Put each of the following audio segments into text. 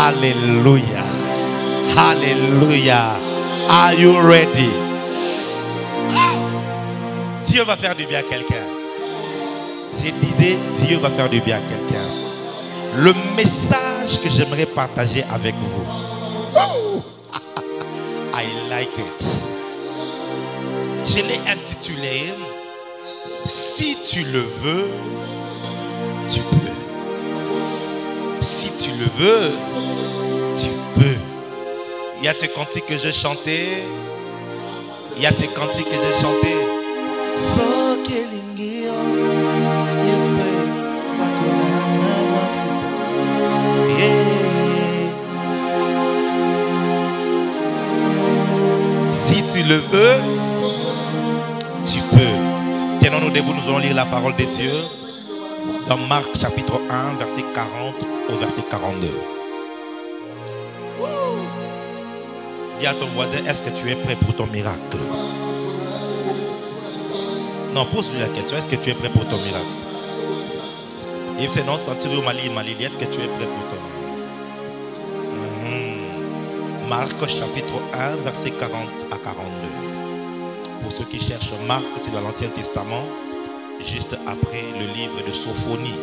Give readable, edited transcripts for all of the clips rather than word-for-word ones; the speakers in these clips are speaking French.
Alléluia. Alléluia. Are you ready? Dieu va faire du bien à quelqu'un. Je disais, Dieu va faire du bien à quelqu'un. Le message que j'aimerais partager avec vous. I like it. Je l'ai intitulé Si tu le veux, tu peux. Si tu le veux, tu peux. Il y a ce cantique que j'ai chanté. Il y a ce cantique que j'ai chanté. Si tu le veux, tu peux. Tenons-nous debout, nous allons lire la parole de Dieu dans Marc chapitre 1, verset 40 au verset 42. Dis à ton voisin, est-ce que tu es prêt pour ton miracle? Non, pose-lui la question, est-ce que tu es prêt pour ton miracle? Il se non, sentir au Mali, est-ce que tu es prêt pour ton miracle? Marc chapitre 1, verset 40 à 42. Pour ceux qui cherchent Marc, c'est dans l'Ancien Testament, juste après le livre de Sophonie.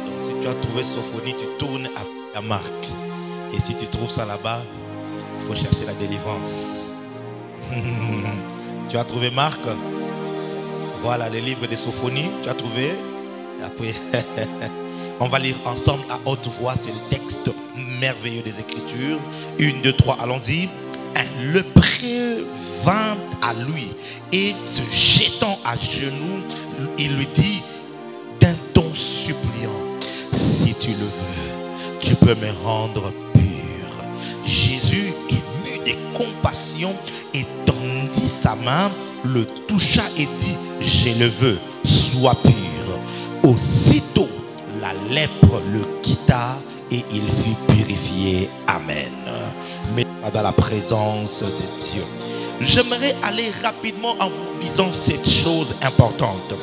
Donc si tu as trouvé Sophonie, tu tournes à Marc. Et si tu trouves ça là-bas, il faut chercher la délivrance. Tu as trouvé Marc? Voilà le livre de Sophonie, tu as trouvé? Et après, on va lire ensemble à haute voix, c'est le texte merveilleux des Écritures. 1, 2, 3, allons-y. Un lépreux vint à lui et se jetant à genoux, il lui dit d'un ton suppliant, si tu le veux, tu peux me rendre pur. Jésus, ému de compassion, étendit sa main, le toucha et dit, je le veux, sois pur. Aussitôt, la lèpre le quitta et il fut purifié. Amen. Mais dans la présence de Dieu. J'aimerais aller rapidement en vous disant cette chose importante.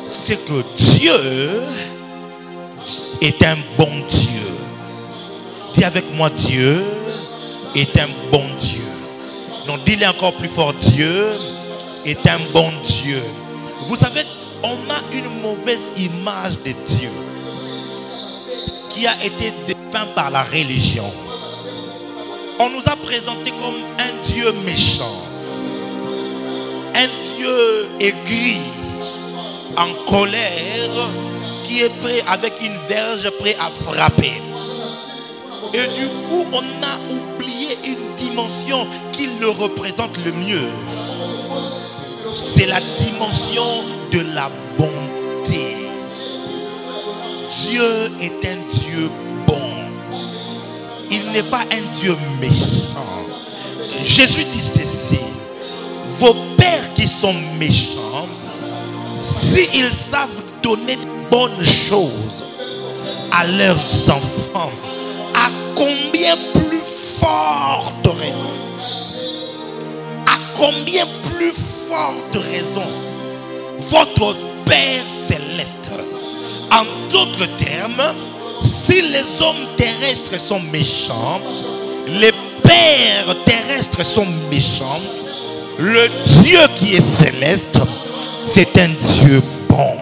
C'est que Dieu est un bon Dieu. Dis avec moi, Dieu est un bon Dieu. Non, dis-le encore plus fort, Dieu est un bon Dieu. Vous savez, on a une mauvaise image de Dieu qui a été dépeint par la religion. On nous a présenté comme un Dieu méchant, un Dieu aigri, en colère, qui est prêt avec une verge, prêt à frapper. Et du coup, on a oublié une dimension qui le représente le mieux. C'est la dimension de la bonté. Dieu est un Dieu bon. Il n'est pas un Dieu méchant. Jésus dit ceci. Vos pères qui sont méchants, s'ils savent donner de bonnes choses à leurs enfants, à combien plus forte raison, à combien plus forte raison, votre Père céleste. En d'autres termes, si les hommes terrestres sont méchants, les pères terrestres sont méchants, le Dieu qui est céleste, c'est un Dieu bon.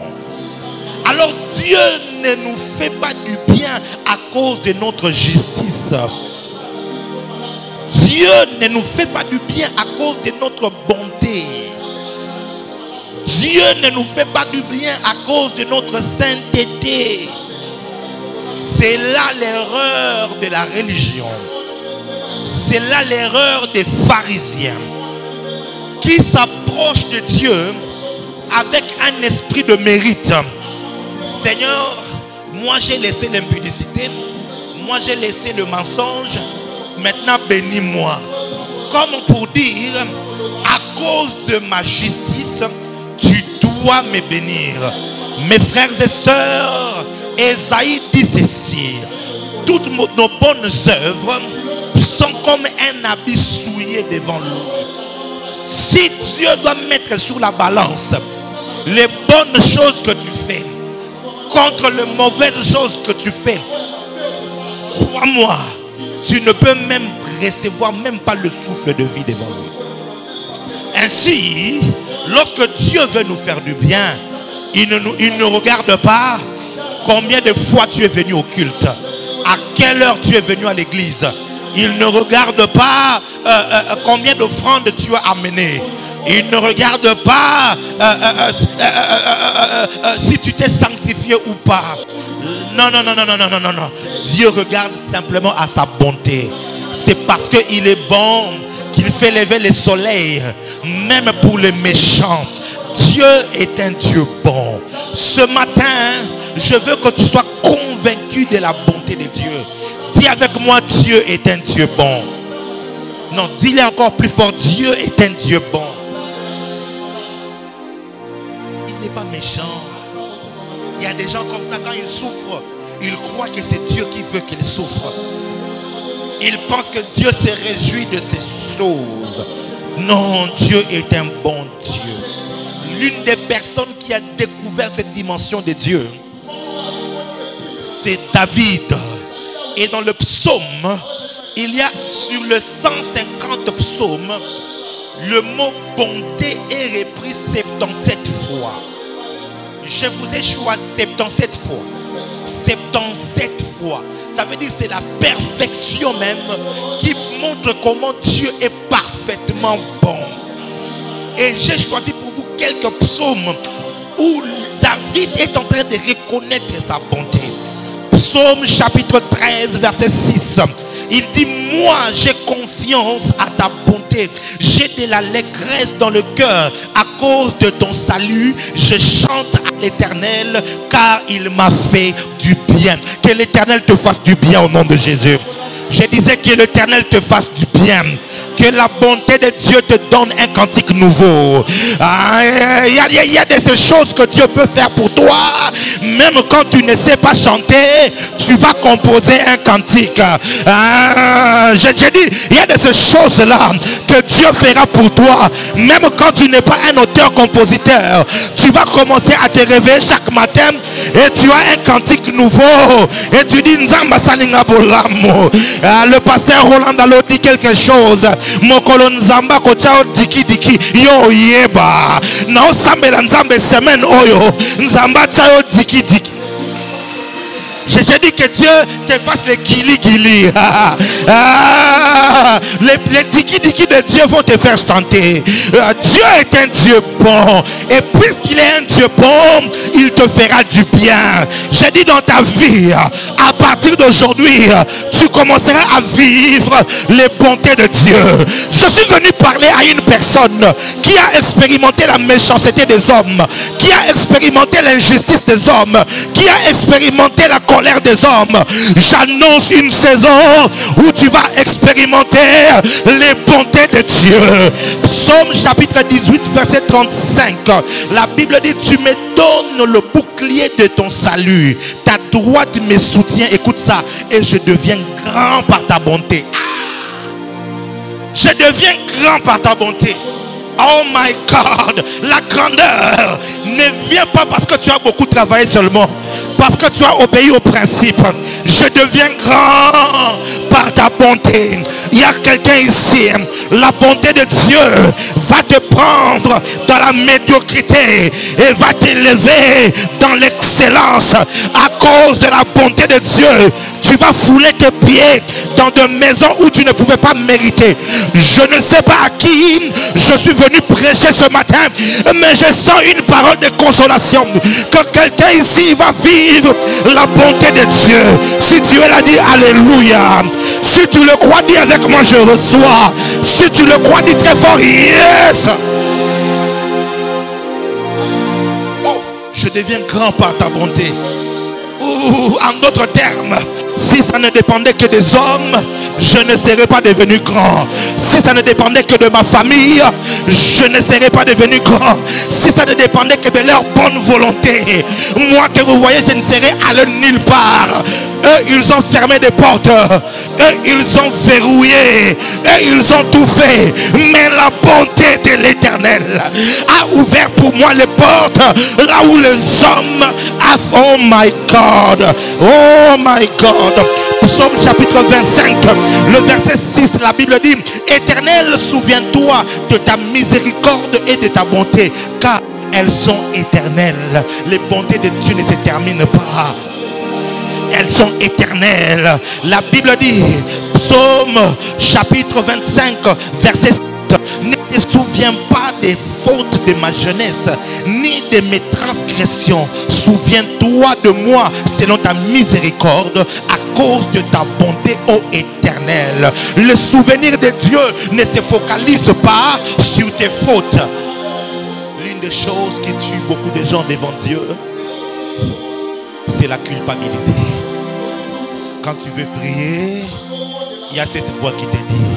Alors Dieu ne nous fait pas du bien à cause de notre justice. Dieu ne nous fait pas du bien à cause de notre bonté. Dieu ne nous fait pas du bien à cause de notre sainteté. C'est là l'erreur de la religion. C'est là l'erreur des pharisiens qui s'approchent de Dieu avec un esprit de mérite. Seigneur, moi j'ai laissé l'impudicité, moi j'ai laissé le mensonge, maintenant bénis-moi. Comme pour dire, à cause de ma justice, tu dois me bénir. Mes frères et sœurs, Ésaïe dit ceci: toutes nos bonnes œuvres sont comme un habit souillé devant lui. Si Dieu doit mettre sur la balance les bonnes choses que tu fais contre les mauvaises choses que tu fais, crois-moi, tu ne peux même recevoir même pas le souffle de vie devant lui. Ainsi, lorsque Dieu veut nous faire du bien, il ne regarde pas combien de fois tu es venu au culte, à quelle heure tu es venu à l'église. Il ne regarde pas combien d'offrandes tu as amenées. Il ne regarde pas si tu t'es sanctifié ou pas. Non. Dieu regarde simplement à sa bonté. C'est parce qu'il est bon qu'il fait lever le soleil, même pour les méchants. Dieu est un Dieu bon. Ce matin, je veux que tu sois convaincu de la bonté de Dieu. Dis avec moi, Dieu est un Dieu bon. Non, dis-le encore plus fort, Dieu est un Dieu bon. Il n'est pas méchant. Il y a des gens comme ça, quand ils souffrent, ils croient que c'est Dieu qui veut qu'ils souffrent. Ils pensent que Dieu se réjouit de ces choses. Non, Dieu est un bon Dieu. L'une des personnes qui a découvert cette dimension de Dieu, c'est David. Et dans le psaume, il y a sur le 150 psaume, le mot bonté est repris 77 fois. Je vous ai choisi 77 fois. 77 fois. Ça veut dire que c'est la perfection même qui montre comment Dieu est parfaitement bon. Et j'ai choisi pour vous quelques psaumes où David est en train de reconnaître sa bonté. Psaume chapitre 13 verset 6. Il dit, moi j'ai confiance à ta bonté. J'ai de l'allégresse dans le cœur. À cause de ton salut, je chante à l'Éternel car il m'a fait du bien. Que l'Éternel te fasse du bien au nom de Jésus. Je disais que l'Éternel te fasse du bien. Que la bonté de Dieu te donne un cantique nouveau. Il y a de ces choses que Dieu peut faire pour toi. Même quand tu ne sais pas chanter, tu vas composer un cantique. J'ai dit, il y a de ces choses-là que Dieu fera pour toi. Même quand tu n'es pas un auteur-compositeur, tu vas commencer à te réveiller chaque matin et tu as un cantique nouveau. Et tu dis, Nzamba Salinga Bolamo. Le pasteur Roland Dalo dit quelque chose. Mokolo Nzamba kochao diki diki yo yeba. Na osambela Nzambe semaine oyo. Nzamba chao diki diki. Je te dis que Dieu te fasse les guili-guili. Les diki-diki de Dieu vont te faire chanter. Dieu est un Dieu bon. Et puisqu'il est un Dieu bon, il te fera du bien. J'ai dit dans ta vie, à partir d'aujourd'hui, tu commenceras à vivre les bontés de Dieu. Je suis venu parler à une personne qui a expérimenté la méchanceté des hommes, qui a expérimenté l'injustice des hommes, qui a expérimenté la colère des hommes. J'annonce une saison où tu vas expérimenter les bontés de Dieu. Psaume chapitre 18 verset 35. La Bible dit, tu me donnes le bouclier de ton salut, ta droite me soutient. Écoute ça. Et je deviens grand par ta bonté. Je deviens grand par ta bonté. Oh my God, la grandeur ne vient pas parce que tu as beaucoup travaillé seulement, parce que tu as obéi au principe. Je deviens grand par ta bonté. Il y a quelqu'un ici, la bonté de Dieu va te prendre dans la médiocrité et va t'élever dans l'excellence. À cause de la bonté de Dieu, tu vas fouler tes pieds dans des maisons où tu ne pouvais pas mériter. Je ne sais pas à qui je suis venu prêcher ce matin, mais je sens une parole de consolation, que quelqu'un ici va vivre la bonté de Dieu. Si tu es là, dis alléluia. Si tu le crois, dis avec moi, je reçois. Si tu le crois, dis très fort, yes. Oh, je deviens grand par ta bonté. En d'autres termes, si ça ne dépendait que des hommes, je ne serais pas devenu grand. Si ça ne dépendait que de ma famille, je ne serais pas devenu grand. Si ça ne dépendait que de leur bonne volonté, moi que vous voyez, je ne serais allé nulle part. Eux, ils ont fermé des portes. Eux, ils ont verrouillé. Eux, ils ont tout fait. Mais la bonté de l'Éternel a ouvert pour moi les portes là où les hommes ont... Oh my God. Oh my God. Psaume chapitre 25, le verset 6, la Bible dit: Éternel, souviens-toi de ta miséricorde et de ta bonté, car elles sont éternelles. Les bontés de Dieu ne se terminent pas. Elles sont éternelles. La Bible dit, Psaume chapitre 25, verset 7, ne te souviens pas des fautes de ma jeunesse, ni de mes transgressions. Souviens-toi de moi selon ta miséricorde, à cause de ta bonté, ô Éternel. Le souvenir de Dieu ne se focalise pas sur tes fautes. L'une des choses qui tue beaucoup de gens devant Dieu, c'est la culpabilité. Quand tu veux prier, il y a cette voix qui te dit: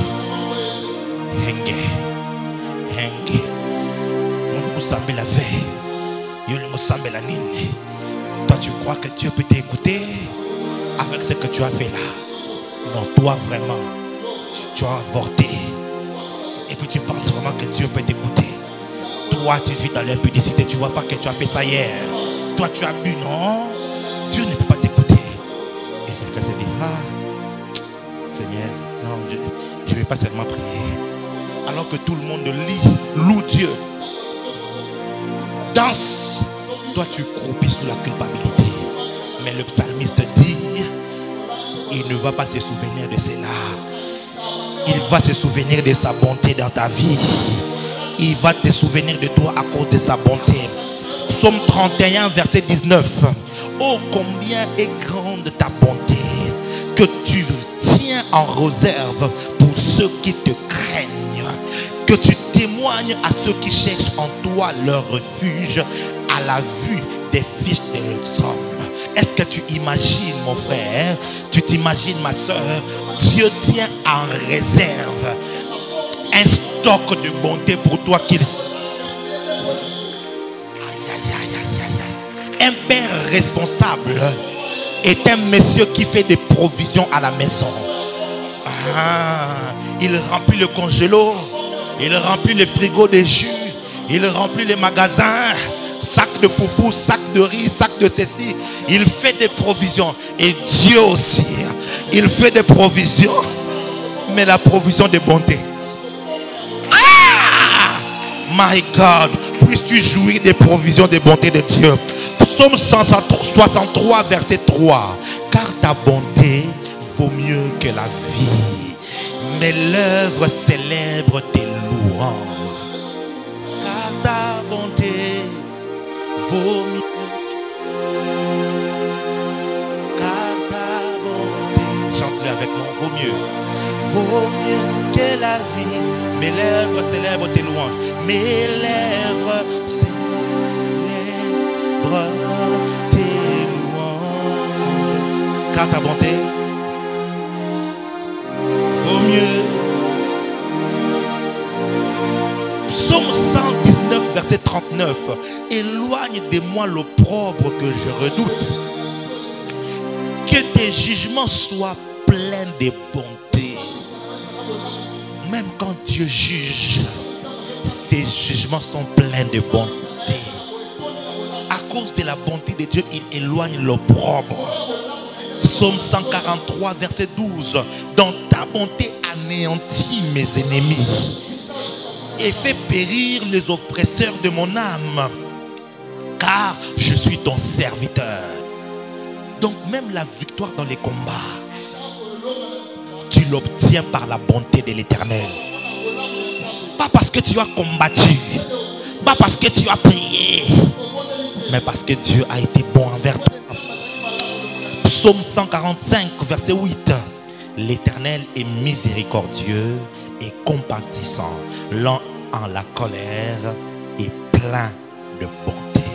Henge, Henge, on nous semble la veille, il nous semble la nine. Toi, tu crois que Dieu peut t'écouter avec ce que tu as fait là? Non, toi vraiment, tu as avorté. Et puis tu penses vraiment que Dieu peut t'écouter. Toi, tu vis dans l'impudicité, tu ne vois pas que tu as fait ça hier. Toi, tu as bu, non? Dieu ne peut pas t'écouter. Et quelqu'un te dit: ah, Seigneur, non, je ne vais pas seulement prier. Alors que tout le monde loue Dieu, danse, toi tu croupis sous la culpabilité. Mais le psalmiste dit: il ne va pas se souvenir de cela. Il va se souvenir de sa bonté dans ta vie. Il va te souvenir de toi à cause de sa bonté. Psaume 31, verset 19. Oh, combien est grande ta bonté, que tu tiens en réserve pour ceux qui te craignent, que tu témoignes à ceux qui cherchent en toi leur refuge, à la vue des fils des hommes. Est-ce que tu imagines, mon frère, tu t'imagines, ma soeur, Dieu tient en réserve un stock de bonté pour toi qu'il... Un père responsable est un monsieur qui fait des provisions à la maison. Il remplit le congélo, il remplit le frigo de jus, il remplit les magasins, sac de foufou, sac de riz, sac de ceci. Il fait des provisions. Et Dieu aussi, il fait des provisions, mais la provision de bonté. My God, puisses-tu jouir des provisions de bonté de Dieu. Psaume 163, verset 3. Car ta bonté vaut mieux que la vie. Mes lèvres célèbrent tes louanges. Car ta bonté vaut mieux. Car ta bonté, chante-le avec moi, vaut mieux. Vaut mieux que la vie. Mes lèvres célèbrent tes louanges. Mes lèvres célèbrent tes louanges. Car ta bonté vaut mieux. Psaume 119, verset 39. Éloigne de moi l'opprobre que je redoute. Que tes jugements soient pleins de bonté. Même quand Dieu juge, ses jugements sont pleins de bonté. À cause de la bonté de Dieu, il éloigne l'opprobre. Psaume 143, verset 12. Dans ta bonté anéantis mes ennemis et fais périr les oppresseurs de mon âme, car je suis ton serviteur. Donc même la victoire dans les combats, tu l'obtiens par la bonté de l'Éternel. Pas parce que tu as combattu, pas parce que tu as prié, mais parce que Dieu a été bon envers toi. Psaume 145, verset 8. L'Éternel est miséricordieux et compatissant, lent en la colère et plein de bonté.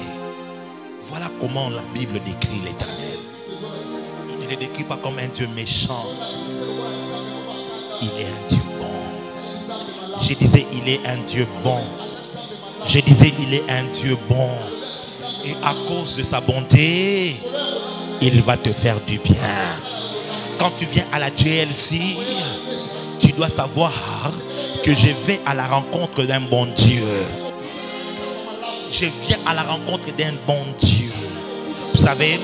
Voilà comment la Bible décrit l'Éternel. Il ne le décrit pas comme un Dieu méchant. Il est un Dieu bon. Je disais, il est un Dieu bon. Je disais, il est un Dieu bon. Et à cause de sa bonté, il va te faire du bien. Quand tu viens à la JLC, tu dois savoir que je vais à la rencontre d'un bon Dieu. Je viens à la rencontre d'un bon Dieu. Vous savez,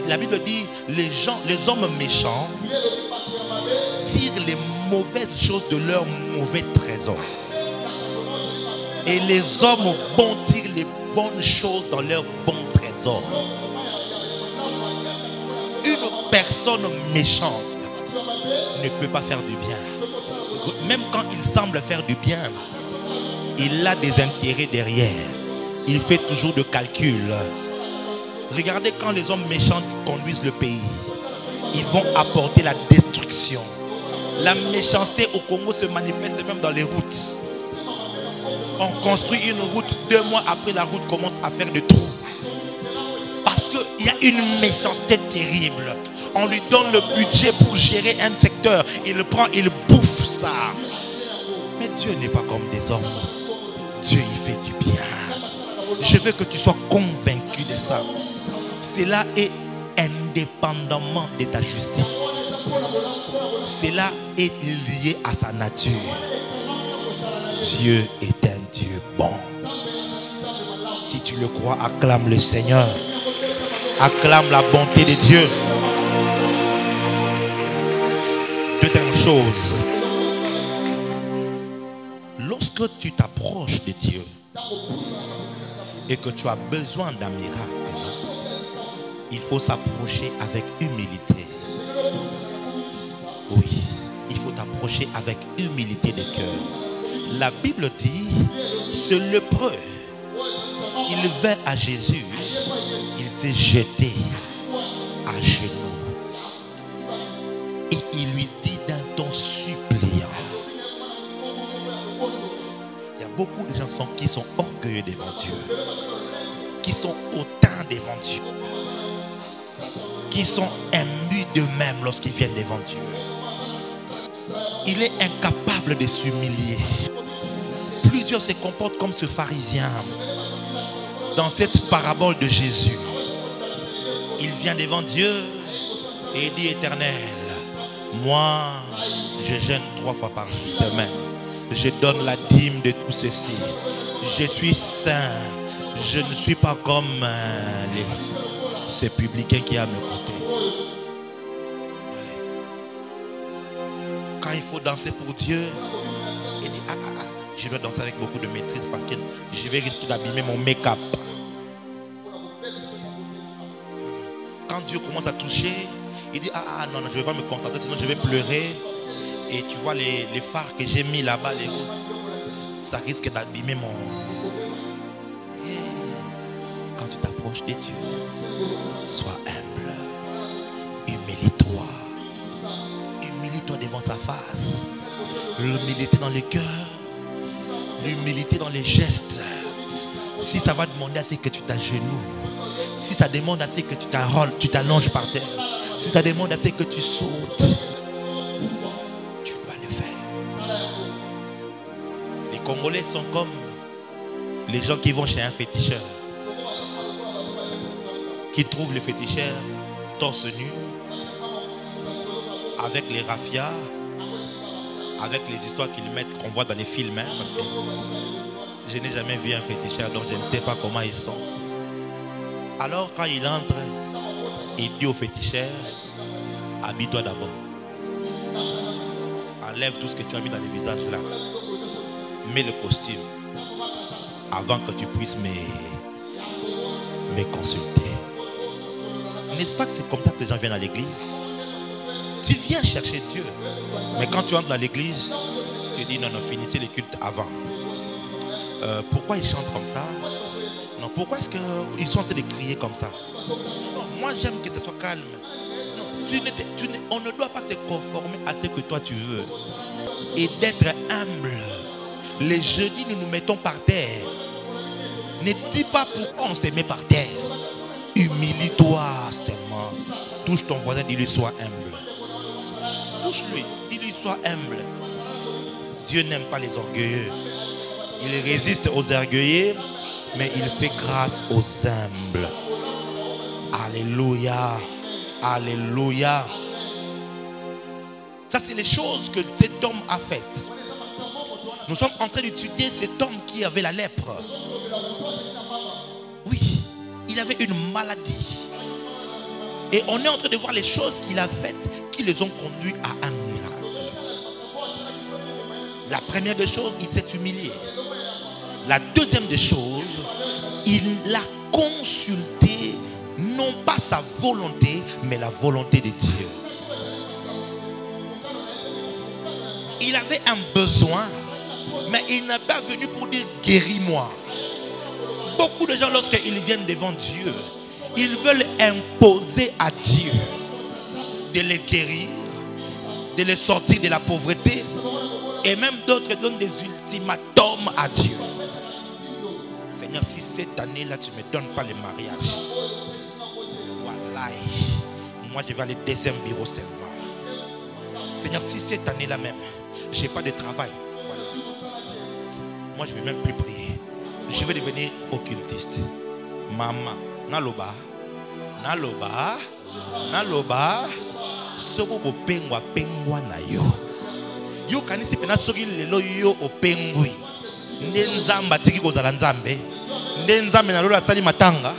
la Bible dit, les hommes méchants tirent les mauvaises choses de leurs mauvais trésors. Et les hommes bons tirent les bonnes choses dans leurs bons trésors. Une personne méchante ne peut pas faire du bien. Même quand il semble faire du bien, il a des intérêts derrière. Il fait toujours de calculs. Regardez quand les hommes méchants conduisent le pays. Ils vont apporter la destruction. La méchanceté au Congo se manifeste même dans les routes. On construit une route, 2 mois après la route commence à faire des trous. Parce qu'il y a une méchanceté terrible. On lui donne le budget pour gérer un secteur. Il le prend, il bouffe ça. Mais Dieu n'est pas comme des hommes. Dieu, il fait du bien. Je veux que tu sois convaincu de ça. Cela est indépendamment de ta justice. Cela est lié à sa nature. Dieu est un Dieu bon. Si tu le crois, acclame le Seigneur. Acclame la bonté de Dieu. Deuxième chose. Lorsque tu t'approches de Dieu et que tu as besoin d'un miracle, il faut s'approcher avec humilité. Oui, il faut t'approcher avec humilité de cœur. La Bible dit, ce lépreux, il vint à Jésus, il s'est jeté à genoux et il lui dit d'un ton suppliant. Il y a beaucoup de gens qui sont orgueilleux devant Dieu, qui sont hautains devant Dieu, qui sont imbus d'eux-mêmes lorsqu'ils viennent devant Dieu. Il est incapable de s'humilier. Plusieurs se comportent comme ce pharisien dans cette parabole de Jésus. Il vient devant Dieu et il dit: Éternel, moi je jeûne 3 fois par semaine, je donne la dîme de tout ceci, je suis saint, je ne suis pas comme ces publicains qui à mes côtés. Quand il faut danser pour Dieu, il dit: je vais danser avec beaucoup de maîtrise parce que je vais risquer d'abîmer mon make-up. Quand Dieu commence à toucher, il dit: non, je ne vais pas me concentrer, sinon je vais pleurer. Et tu vois les phares que j'ai mis là-bas, ça risque d'abîmer mon... Quand tu t'approches de Dieu, sois humble. Humilie-toi. Humilie-toi devant sa face. L'humilité dans le cœur. L'humilité dans les gestes. Si ça va demander à ce que tu t'agenouilles, si ça demande à ce que tu t'allonges par terre, si ça demande à ce que tu sautes, tu dois le faire. Les Congolais sont comme les gens qui vont chez un féticheur, qui trouvent le féticheur torse nu, avec les raffias, avec les histoires qu'ils mettent, qu'on voit dans les films, parce que je n'ai jamais vu un féticheur, donc je ne sais pas comment ils sont. Alors quand il entre, il dit au féticheur: habille-toi d'abord. Enlève tout ce que tu as mis dans le visage là. Mets le costume avant que tu puisses me consulter. N'est-ce pas que c'est comme ça que les gens viennent à l'église? Tu viens chercher Dieu. Mais quand tu entres dans l'église, tu dis: non, finissez les cultes avant. Pourquoi ils chantent comme ça? Non, pourquoi est-ce qu'ils sont en train de crier comme ça? Non, moi j'aime que ce soit calme. Non, on ne doit pas se conformer à ce que toi tu veux. Et d'être humble. Les jeudis, nous nous mettons par terre. Ne dis pas pourquoi on se met par terre. Humilie-toi seulement. Touche ton voisin, dis-lui: sois humble. Touche-lui, dis-lui: sois humble. Dieu n'aime pas les orgueilleux. Il résiste aux orgueilleux, mais il fait grâce aux humbles. Alléluia. Alléluia. Ça, c'est les choses que cet homme a faites. Nous sommes en train d'étudier cet homme qui avait la lèpre. Oui, il avait une maladie. Et on est en train de voir les choses qu'il a faites qui les ont conduits à un miracle. La première des choses, il s'est humilié. La deuxième des choses, il a consulté non pas sa volonté, mais la volonté de Dieu. Il avait un besoin, mais il n'est pas venu pour dire guéris-moi. Beaucoup de gens, lorsqu'ils viennent devant Dieu, ils veulent imposer à Dieu de les guérir, de les sortir de la pauvreté, et même d'autres donnent des ultimatums à Dieu. Seigneur, si cette année-là tu ne me donnes pas le mariage, voilà, moi je vais aller au deuxième bureau seulement. Seigneur, si cette année-là même, je n'ai pas de travail, moi je ne vais même plus prier. Je vais devenir occultiste. Maman, naloba, naloba, naloba, soko bo pengwa pengwa na yo. Yo kanisi pena soki lelo yo opengwi. Ndenzamba tiki kozala nzambe. Ndenzambe na lola sali matanga.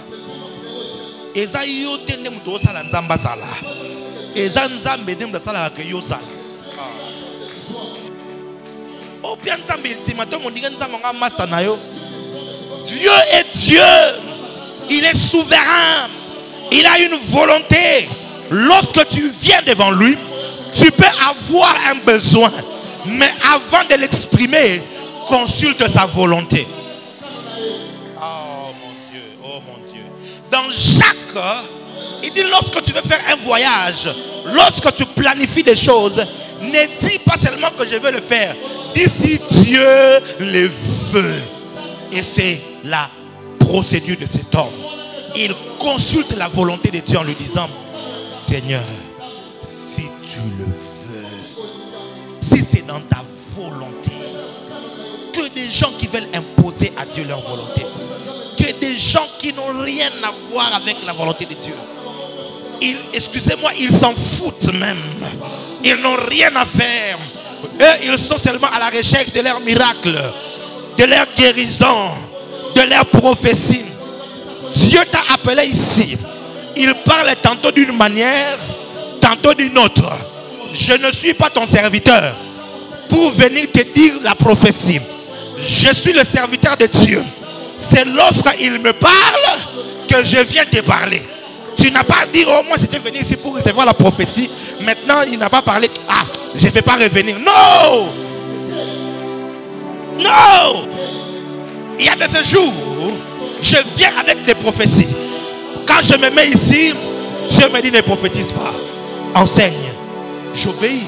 Eza yo tende muto osala nzamba sala. Eza nzambe nde muto sala ke yo sala. O bien nzambe ultimatum on dirait nzambe nga master na yo. Dieu est Dieu. Il est souverain. Il a une volonté. Lorsque tu viens devant lui, tu peux avoir un besoin. Mais avant de l'exprimer, consulte sa volonté. Oh mon Dieu, oh mon Dieu. Dans Jacques, il dit lorsque tu veux faire un voyage, lorsque tu planifies des choses, ne dis pas seulement que je veux le faire. Dis si Dieu le veut. Et c'est la procédure de cet homme. Il consulte la volonté de Dieu en lui disant, Seigneur, si tu le veux, si c'est dans ta volonté, que des gens qui veulent imposer à Dieu leur volonté, que des gens qui n'ont rien à voir avec la volonté de Dieu, excusez-moi, ils s'en foutent même. Ils n'ont rien à faire. Eux, ils sont seulement à la recherche de leur miracle, de leur guérison, de leur prophétie. Dieu t'a appelé ici. Il parle tantôt d'une manière, tantôt d'une autre. Je ne suis pas ton serviteur pour venir te dire la prophétie. Je suis le serviteur de Dieu. C'est lorsqu'il me parle que je viens te parler. Tu n'as pas dit, oh moi j'étais venu ici pour recevoir la prophétie. Maintenant il n'a pas parlé. Ah, je ne vais pas revenir. Non! Non! Il y a de ce jour, je viens avec des prophéties. Quand je me mets ici, Dieu me dit ne prophétise pas. Enseigne. J'obéis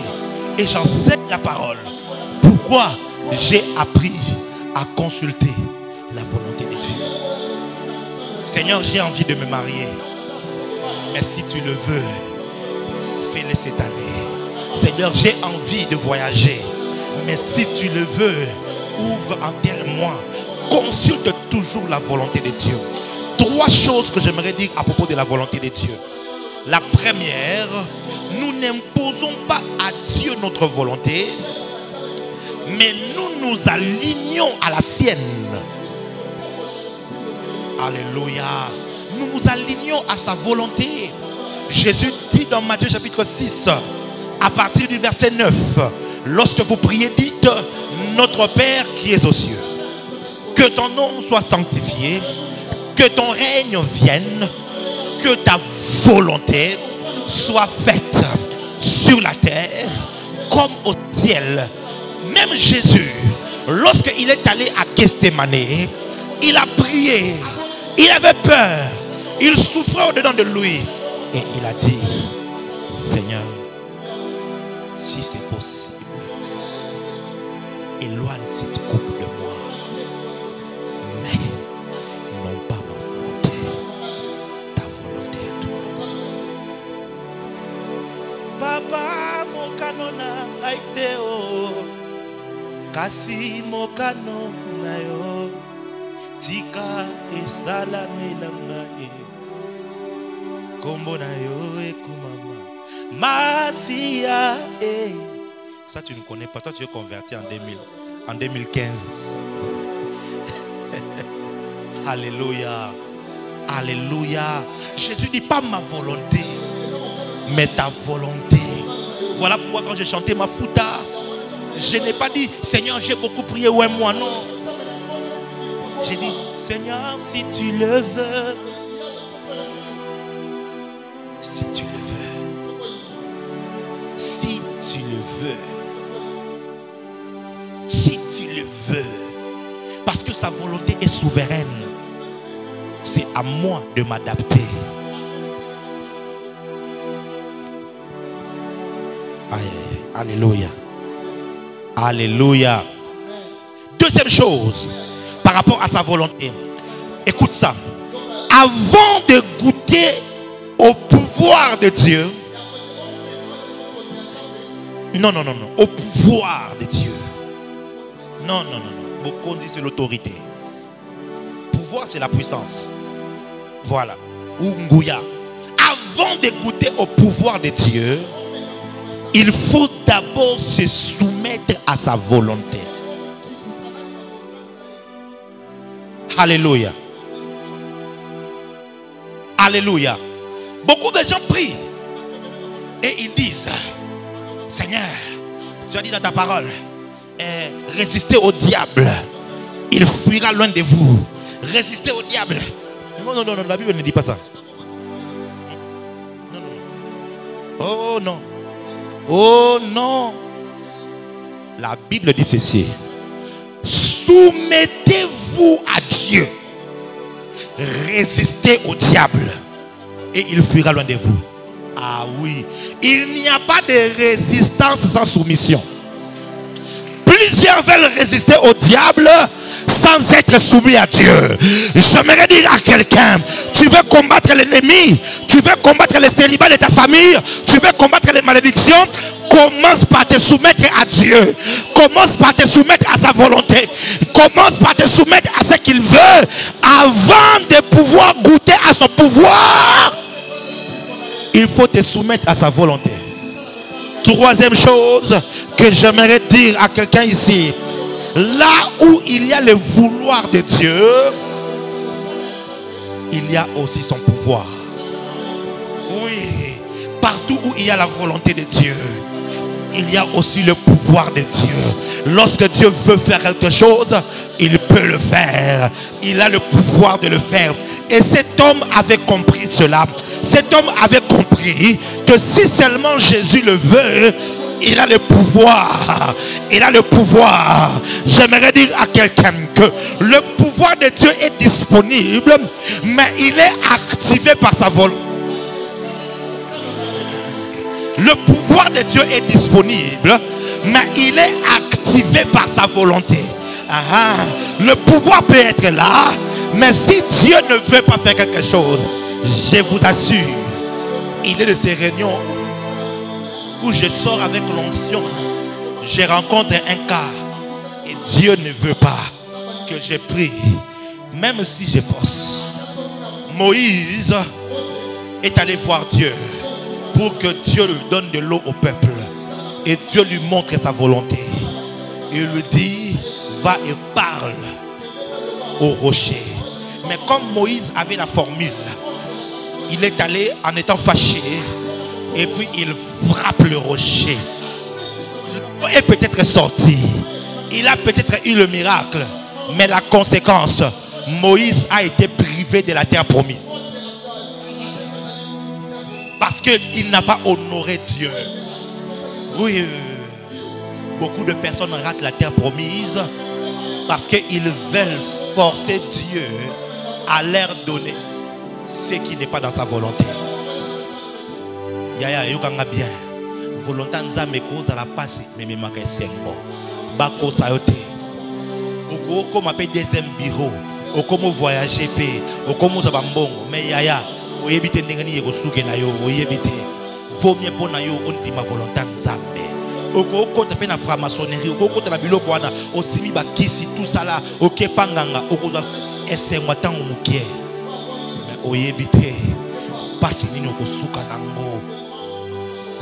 et j'enseigne la parole. Pourquoi? J'ai appris à consulter la volonté de Dieu. Seigneur, j'ai envie de me marier. Mais si tu le veux, fais-le cette année. Seigneur, j'ai envie de voyager. Mais si tu le veux, ouvre un tel mois. Consulte toujours la volonté de Dieu. 3 choses que j'aimerais dire à propos de la volonté de Dieu. La première, nous n'imposons pas à Dieu notre volonté, mais nous nous alignons à la sienne. Alléluia. Nous nous alignons à sa volonté. Jésus dit dans Matthieu chapitre 6, à partir du verset 9, lorsque vous priez, dites, notre Père qui es aux cieux, que ton nom soit sanctifié, que ton règne vienne, que ta volonté soit faite sur la terre comme au ciel. Même Jésus, lorsqu'il est allé à Gethsémane, il a prié, il avait peur, il souffrait au-dedans de lui et il a dit, Seigneur, si c'est possible, éloigne cette coupe de moi, mais non pas ma volonté, ta volonté à toi. Papa mokanona aiteo, kasi mokano na yo, tika esalamela ngai, kombo na yo ekumama, masia e. Ça tu ne connais pas, toi tu es converti en 2015. Alléluia. Alléluia. Jésus dit pas ma volonté, mais ta volonté. Voilà pourquoi quand j'ai chanté ma fouta, je n'ai pas dit Seigneur, j'ai beaucoup prié, ouais moi, non. J'ai dit Seigneur, si tu le veux, si tu le veux, si tu le veux, si tu le veux, parce que sa volonté est souveraine. C'est à moi de m'adapter. Aïe, alléluia. Alléluia. Deuxième chose, par rapport à sa volonté. Écoute ça. Avant de goûter au pouvoir de Dieu, non, au pouvoir de Dieu. Non. Beaucoup disent c'est l'autorité. Pouvoir, c'est la puissance. Voilà. Ou Ngouya. Avant de goûter au pouvoir de Dieu, il faut d'abord se soumettre à sa volonté. Alléluia. Alléluia. Beaucoup de gens prient et ils disent Seigneur, tu as dit dans ta parole, résistez au diable, il fuira loin de vous. Résistez au diable. Non, la Bible ne dit pas ça. Non. Oh non. La Bible dit ceci. Soumettez-vous à Dieu. Résistez au diable et il fuira loin de vous. Ah oui. Il n'y a pas de résistance sans soumission. Plusieurs veulent résister au diable sans être soumis à Dieu. J'aimerais dire à quelqu'un, tu veux combattre l'ennemi, tu veux combattre les célibats de ta famille, tu veux combattre les malédictions, commence par te soumettre à Dieu. Commence par te soumettre à sa volonté. Commence par te soumettre à ce qu'il veut avant de pouvoir goûter à son pouvoir. Il faut te soumettre à sa volonté. Troisième chose que j'aimerais dire à quelqu'un ici. Là où il y a le vouloir de Dieu, il y a aussi son pouvoir. Oui, partout où il y a la volonté de Dieu, il y a aussi le pouvoir de Dieu. Lorsque Dieu veut faire quelque chose, il peut le faire. Il a le pouvoir de le faire. Et cet homme avait compris cela. Cet homme avait compris que si seulement Jésus le veut, il a le pouvoir. Il a le pouvoir. J'aimerais dire à quelqu'un que le pouvoir de Dieu est disponible, mais il est activé par sa volonté. Le pouvoir de Dieu est disponible, mais il est activé par sa volonté. Le pouvoir peut être là, mais si Dieu ne veut pas faire quelque chose, je vous assure, il est de ces réunions où je sors avec l'onction, je rencontre un cas et Dieu ne veut pas que je prie, même si je force. Moïse est allé voir Dieu pour que Dieu lui donne de l'eau au peuple, et Dieu lui montre sa volonté. Il lui dit, va et parle au rocher. Mais comme Moïse avait la formule, il est allé en étant fâché, et puis il frappe le rocher. L'eau est peut-être sorti, il a peut-être eu le miracle, mais la conséquence, Moïse a été privé de la terre promise. Parce qu'il n'a pas honoré Dieu. Oui, beaucoup de personnes ratent la terre promise parce qu'ils veulent forcer Dieu à leur donner ce qui n'est pas dans sa volonté. Yaya, yokanga bien. Volonté nzambe koza la passe, mais memaka sengo. Bako sayote. Oko comme appelle deuxième bureau. Oko mo voyager pe. Oko mo zabambongo. Mais yaya, oyebite ndengani yeko suke na yo, oyebite. Faut mieux pour na yo on dit ma volonté nzambe. Oko kota pe na franc-maçonnerie, oko kota na biloko wana, osimi ba kisi tout ça là, OK panganga, oko za esengo tango mukie. Mais oyebite. Passe nino ko suka nango.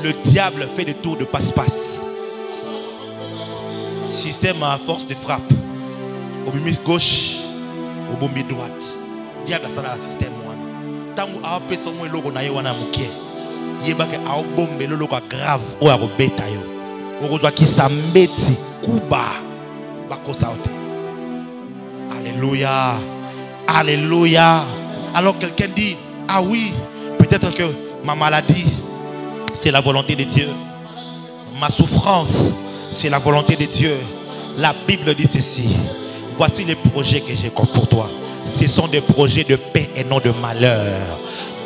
Le diable fait des tours de passe-passe. Système à force de frappe. Au bimis gauche, au bombi droite. Diable a ça dans le système. Tango a fait son logo na yewana mukie. yebake a bombe lolo kwa grave o ya robeta yo okozwa ki sambeti kuba bakosa ote. Alléluia. Alléluia. Alors quelqu'un dit, ah oui, peut-être que ma maladie, c'est la volonté de Dieu. Ma souffrance, c'est la volonté de Dieu. La Bible dit ceci. Voici les projets que j'ai pour toi. Ce sont des projets de paix et non de malheur.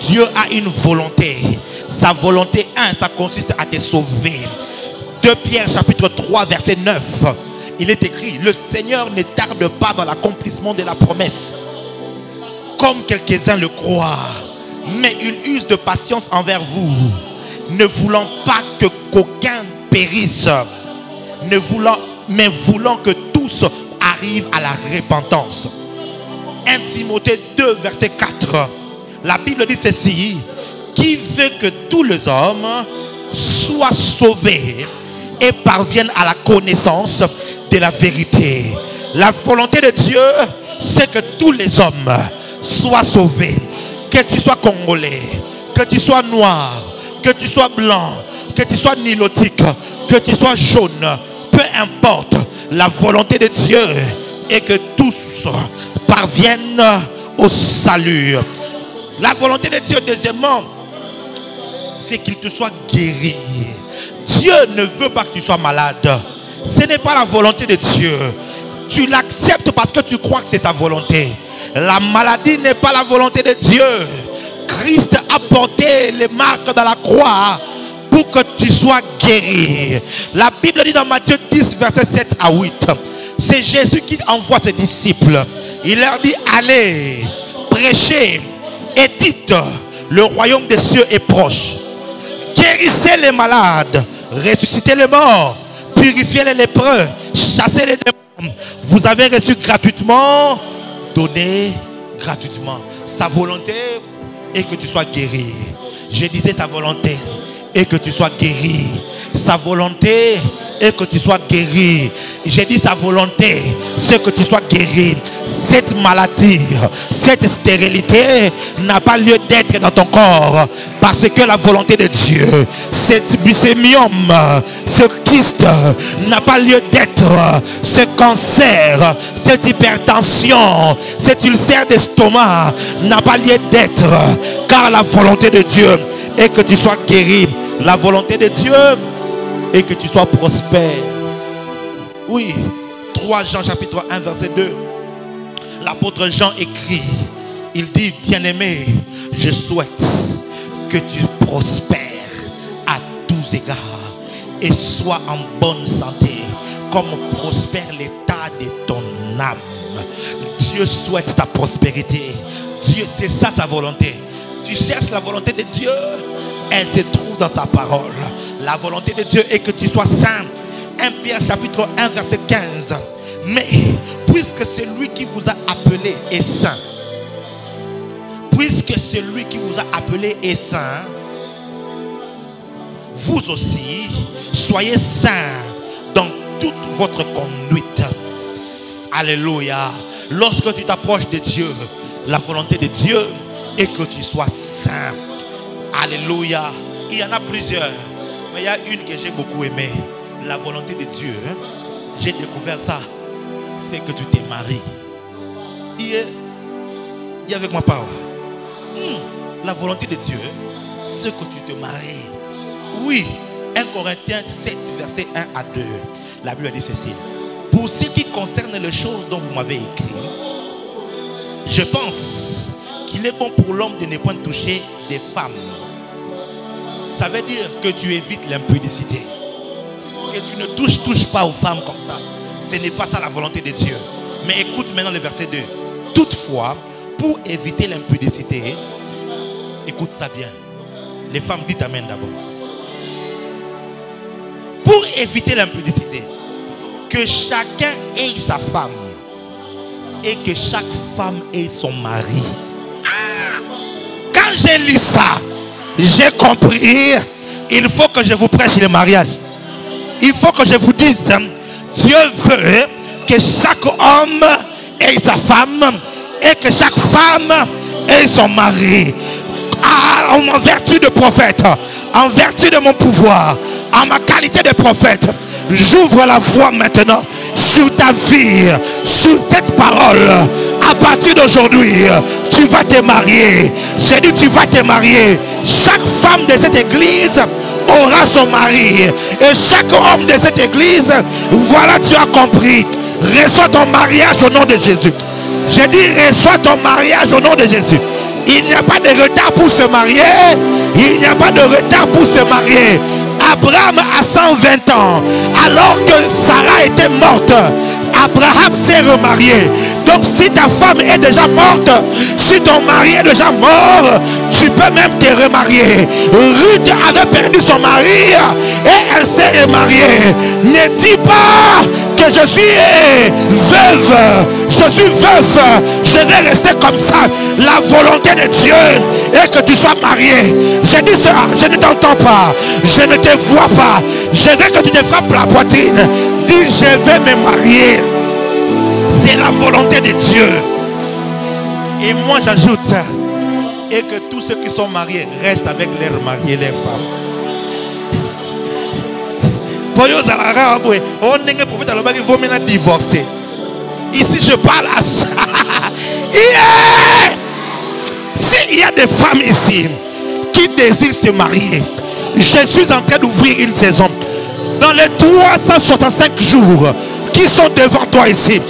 Dieu a une volonté. Sa volonté, ça consiste à te sauver. 2 Pierre chapitre 3 verset 9. Il est écrit, le Seigneur ne tarde pas dans l'accomplissement de la promesse, comme quelques-uns le croient, mais il use de patience envers vous, ne voulant pas que qu'aucun périsse, mais voulant que tous arrivent à la repentance. 1 Timothée 2 verset 4. La Bible dit ceci, qui veut que tous les hommes soient sauvés et parviennent à la connaissance de la vérité. La volonté de Dieu, c'est que tous les hommes soient sauvés. Que tu sois congolais, que tu sois noir, que tu sois blanc, que tu sois nilotique, que tu sois jaune, peu importe. La volonté de Dieu est que tous parviennent au salut. La volonté de Dieu, deuxièmement, c'est qu'il te soit guéri. Dieu ne veut pas que tu sois malade. Ce n'est pas la volonté de Dieu. Tu l'acceptes parce que tu crois que c'est sa volonté. La maladie n'est pas la volonté de Dieu. Christ a porté les marques dans la croix pour que tu sois guéri. La Bible dit dans Matthieu 10 verset 7 à 8. C'est Jésus qui envoie ses disciples. Il leur dit, allez, prêchez et dites, le royaume des cieux est proche. Guérissez les malades, ressuscitez les morts, purifiez les lépreux, chassez les démons. Vous avez reçu gratuitement, donnez gratuitement. Sa volonté est que tu sois guéri. Je disais sa volonté est que tu sois guéri. Sa volonté est que tu sois guéri. J'ai dit sa volonté, c'est que tu sois guéri. Cette maladie, cette stérilité n'a pas lieu d'être dans ton corps parce que la volonté de Dieu, ce myome, ce kyste n'a pas lieu d'être. Ce cancer, cette hypertension, cet ulcère d'estomac n'a pas lieu d'être, car la volonté de Dieu est que tu sois guéri. La volonté de Dieu est que tu sois prospère. Oui, 3 Jean chapitre 1 verset 2. L'apôtre Jean écrit, il dit, bien-aimé, je souhaite que tu prospères à tous égards et sois en bonne santé, comme prospère l'état de ton âme. Dieu souhaite ta prospérité. Dieu, c'est ça sa volonté. Tu cherches la volonté de Dieu, elle se trouve dans sa parole. La volonté de Dieu est que tu sois saint. 1 Pierre chapitre 1 verset 15. Mais puisque celui qui vous a appelé est saint, puisque celui qui vous a appelé est saint, vous aussi soyez saints dans toute votre conduite. Alléluia. Lorsque tu t'approches de Dieu, la volonté de Dieu est que tu sois saint. Alléluia. Il y en a plusieurs, mais il y a une que j'ai beaucoup aimée. La volonté de Dieu, j'ai découvert ça, c'est que tu t'es marié. Dis avec ma parole. La volonté de Dieu, c'est que tu te maries. Oui, 1 Corinthiens 7 verset 1 à 2. La Bible dit ceci. Pour ce qui concerne les choses dont vous m'avez écrit, je pense qu'il est bon pour l'homme de ne point toucher des femmes. Ça veut dire que tu évites l'impudicité. Que tu ne touches pas aux femmes comme ça. Ce n'est pas ça la volonté de Dieu. Mais écoute maintenant le verset 2. Toutefois, pour éviter l'impudicité, écoute ça bien. Les femmes, dites amen d'abord. Pour éviter l'impudicité, que chacun ait sa femme et que chaque femme ait son mari. Quand j'ai lu ça, j'ai compris. Il faut que je vous prêche le mariage. Il faut que je vous dise, Dieu veut que chaque homme ait sa femme et que chaque femme ait son mari. en vertu de prophète, en vertu de mon pouvoir, en ma qualité de prophète, j'ouvre la voie maintenant sur ta vie, sur cette parole. À partir d'aujourd'hui, tu vas te marier. J'ai dit tu vas te marier. Chaque femme de cette église aura son mari. Et chaque homme de cette église, voilà, tu as compris. Reçois ton mariage au nom de Jésus. J'ai dit reçois ton mariage au nom de Jésus. Il n'y a pas de retard pour se marier. Il n'y a pas de retard pour se marier. Abraham a 120 ans. Alors que Sarah était morte, Abraham s'est remarié. Donc si ta femme est déjà morte, si ton mari est déjà mort, tu peux même te remarier. Ruth avait perdu son mari et elle s'est remariée. Ne dis pas que je suis veuve. Je suis veuve. Je vais rester comme ça. La volonté de Dieu est que tu sois marié. Je dis ça, je ne t'entends pas. Je ne te vois pas. Je veux que tu te frappes la poitrine. Dis je vais me marier. C'est la volonté de Dieu. Et moi j'ajoute et que tous ceux qui sont mariés restent avec leurs mariés, leurs femmes. Divorcer. Ici je parle à ça. Yeah! S'il y a des femmes ici qui désirent se marier, je suis en train d'ouvrir une saison. Dans les 365 jours qui sont devant toi ici,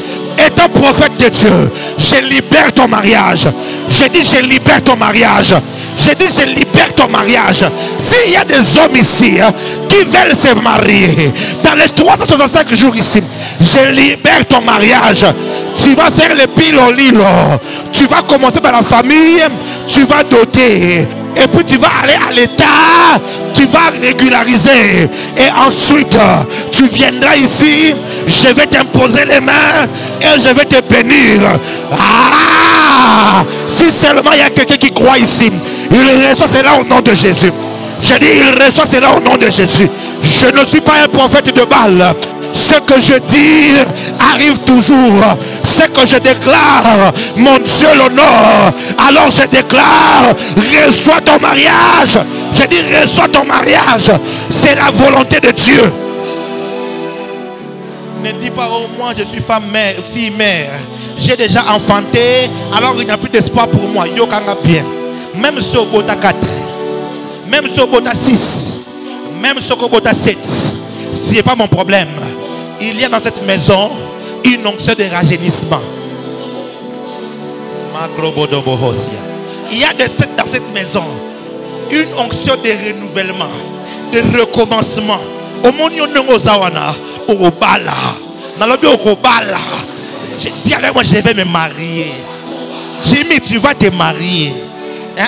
étant prophète de Dieu, je libère ton mariage. Je dis je libère ton mariage. Je dis je libère ton mariage. S'il y a des hommes ici qui veulent se marier, dans les 365 jours ici, je libère ton mariage. Tu vas faire le pilo lilo. Tu vas commencer par la famille. Tu vas doter. Et puis tu vas aller à l'état. Tu vas régulariser. Et ensuite, tu viendras ici. Je vais t'imposer les mains. Et je vais te bénir. Ah! Si seulement il y a quelqu'un qui croit ici, il reçoit cela au nom de Jésus. Je dis, il reçoit cela au nom de Jésus. Je ne suis pas un prophète de Baal. Ce que je dis arrive toujours. Ce que je déclare, mon Dieu l'honneur. Alors je déclare, reçois ton mariage. Je dis, reçois ton mariage. C'est la volonté de Dieu. Ne dis pas, oh moi je suis femme mère, fille mère. J'ai déjà enfanté, alors il n'y a plus d'espoir pour moi. Yokanga bien. Même sur Bota 4, même sur Bota 6, même sur Bota 7, ce n'est pas mon problème. Il y a dans cette maison une onction de rajeunissement. Il y a dans cette maison une onction de renouvellement, de recommencement. Au monde au bala, dis avec moi, je vais me marier. Jimmy, tu vas te marier.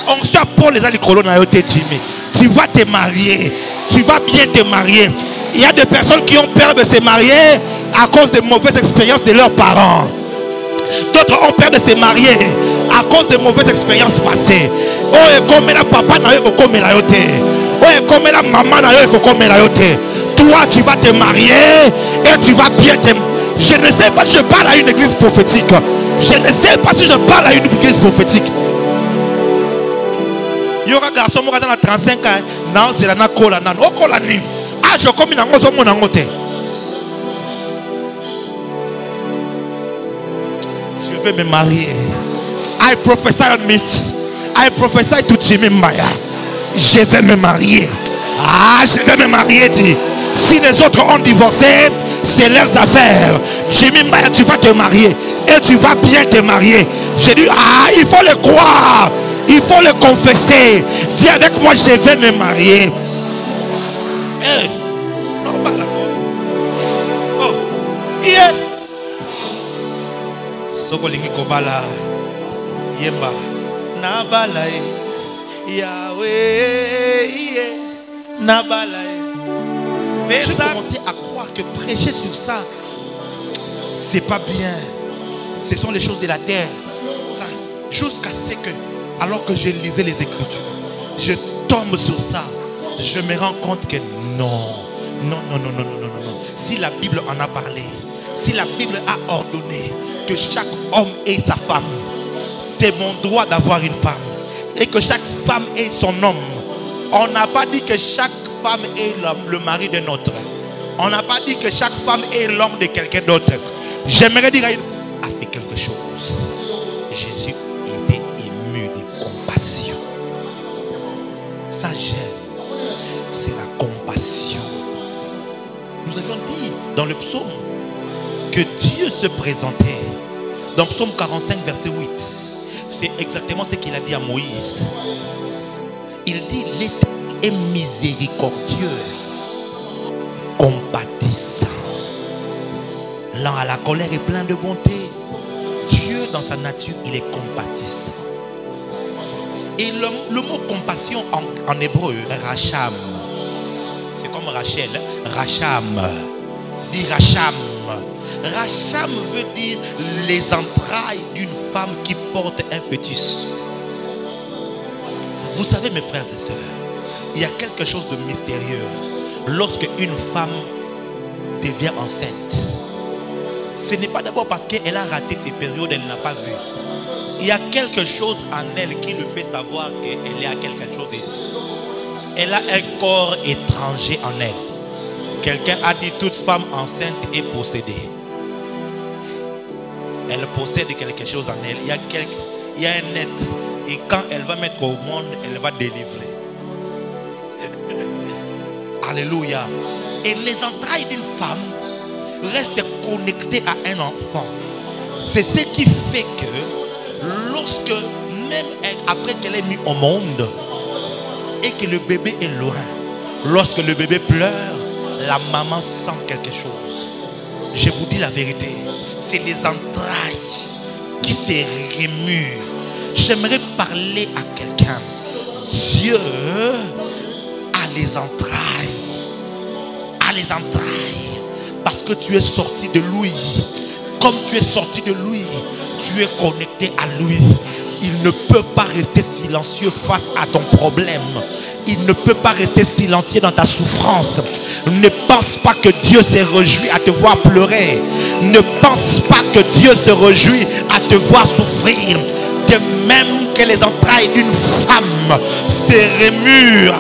On soit pour les alicolo na yote Jimmy. Tu vas te marier. Tu vas bien te marier. Il y a des personnes qui ont peur de se marier à cause de mauvaises expériences de leurs parents. D'autres ont peur de se marier à cause de mauvaises expériences passées. Oh, et comme la papa na yo comme la yote. Oh, et comme la maman na yo comme la yote. Toi, tu vas te marier et tu vas bien te marier. Je ne sais pas si je parle à une église prophétique. Je ne sais pas si je parle à une église prophétique. Il y aura un garçon qui a 35 ans. Non, c'est la nakola. Ah, je comme une angoisse au monde. Je vais me marier. I prophesy on me. I prophesy to Jimmy Maya. Je vais me marier. Ah, je vais me marier. Si les autres ont divorcé, c'est leurs affaires. Jimmy Maya, tu vas te marier. Et tu vas bien te marier. J'ai dit, ah, il faut le croire. Il faut le confesser. Dis avec moi, je vais me marier. Hey. Oh. Yeah. Sokolingi kobala. Yemba. Nabala. Yahweh. Nabala. J'ai commencé à croire que prêcher sur ça, c'est pas bien. Ce sont les choses de la terre. Ça, jusqu'à ce que, alors que je lisais les Écritures, je tombe sur ça. Je me rends compte que non. Si la Bible en a parlé, si la Bible a ordonné que chaque homme ait sa femme, c'est mon droit d'avoir une femme. et que chaque femme ait son homme. On n'a pas dit que chaque femme est le mari d'un autre. On n'a pas dit que chaque femme est l'homme de quelqu'un d'autre. J'aimerais dire à une femme a fait quelque chose. Jésus était ému de compassion. Ça j'aime. C'est la compassion. Nous avions dit dans le psaume que Dieu se présentait. Dans psaume 45 verset 8. C'est exactement ce qu'il a dit à Moïse. Il dit l'Éternel est miséricordieux, compatissant, lent à la colère et plein de bonté. Dieu dans sa nature, il est compatissant. Et le mot compassion en hébreu, racham, c'est comme Rachel, racham, dit racham. Racham veut dire les entrailles d'une femme qui porte un fœtus. Vous savez mes frères et sœurs, il y a quelque chose de mystérieux lorsque une femme devient enceinte. Ce n'est pas d'abord parce qu'elle a raté ses périodes, elle n'a pas vu. Il y a quelque chose en elle qui lui fait savoir qu'elle est à quelque chose de... Elle a un corps étranger en elle. Quelqu'un a dit toute femme enceinte est possédée. Elle possède quelque chose en elle. Il y a un être. Et quand elle va mettre au monde, elle va délivrer. Alléluia. Et les entrailles d'une femme restent connectées à un enfant. C'est ce qui fait que lorsque, même après qu'elle est mise au monde et que le bébé est loin, lorsque le bébé pleure, la maman sent quelque chose. Je vous dis la vérité, c'est les entrailles qui se remuent. J'aimerais parler à quelqu'un. Dieu a les entrailles. A les entrailles. Parce que tu es sorti de lui. Comme tu es sorti de lui, tu es connecté à lui. Il ne peut pas rester silencieux face à ton problème. Il ne peut pas rester silencieux dans ta souffrance. Ne pense pas que Dieu se réjouit à te voir pleurer. Ne pense pas que Dieu se réjouit à te voir souffrir. De même que les entrailles d'une femme se remuent.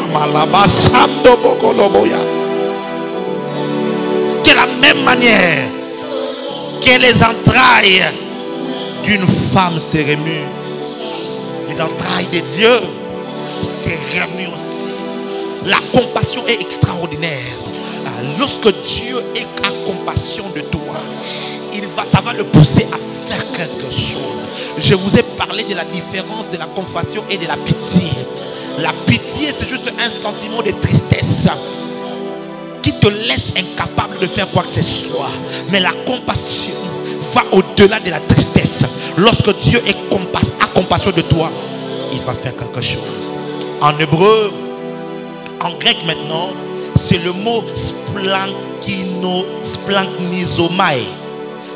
De la même manière que les entrailles d'une femme se remuent, les entrailles de Dieu se remuent aussi. La compassion est extraordinaire. Lorsque Dieu a compassion de toi, ça va le pousser à faire quelque chose. Je vous ai parlé de la différence de la compassion et de la pitié. La pitié, c'est juste un sentiment de tristesse qui te laisse incapable de faire quoi que ce soit. Mais la compassion va au-delà de la tristesse. Lorsque Dieu a compassion de toi, il va faire quelque chose. En hébreu, en grec maintenant, c'est le mot splanknizomae.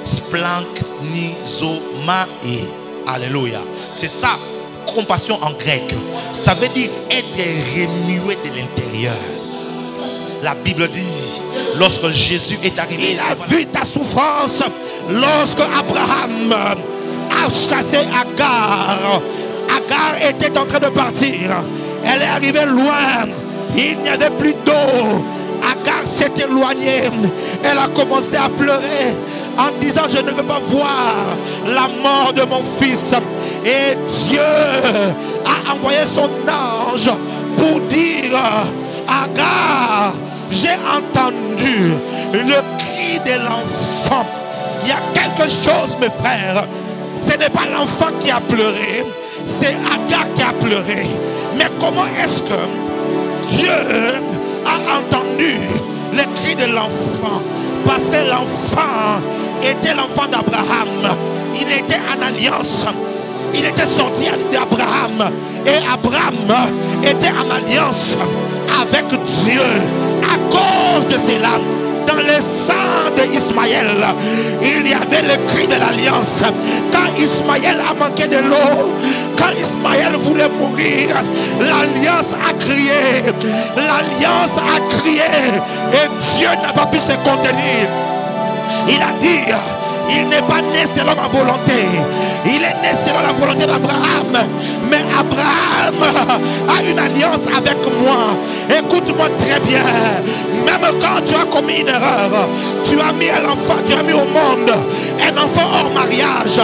Splanknizomae. Alléluia. C'est ça, compassion en grec. Ça veut dire être remué de l'intérieur. La Bible dit, lorsque Jésus est arrivé, il a vu ta souffrance. Lorsque Abraham a chassé Agar, Agar était en train de partir. Elle est arrivée loin. Il n'y avait plus d'eau. Agar s'est éloignée. Elle a commencé à pleurer en disant, je ne veux pas voir la mort de mon fils. Et Dieu a envoyé son ange pour dire, Agar, j'ai entendu le cri de l'enfant. Il y a quelque chose, mes frères. Ce n'est pas l'enfant qui a pleuré, c'est Agar qui a pleuré. Mais comment est-ce que Dieu a entendu le cri de l'enfant? Parce que l'enfant était l'enfant d'Abraham. Il était en alliance. Il était sorti d'Abraham. Et Abraham était en alliance avec Dieu. À cause de cela, dans le sang d'Ismaël, il y avait le cri de l'alliance. Quand Ismaël a manqué de l'eau, quand Ismaël voulait mourir, l'alliance a crié. L'alliance a crié. Et Dieu n'a pas pu se contenir. Il a dit, Il n'est pas né selon ma volonté. Il est né selon la volonté d'Abraham. Mais Abraham a une alliance avec moi. Écoute-moi très bien. Même quand tu as commis une erreur, tu as mis un enfant, tu as mis au monde un enfant hors mariage.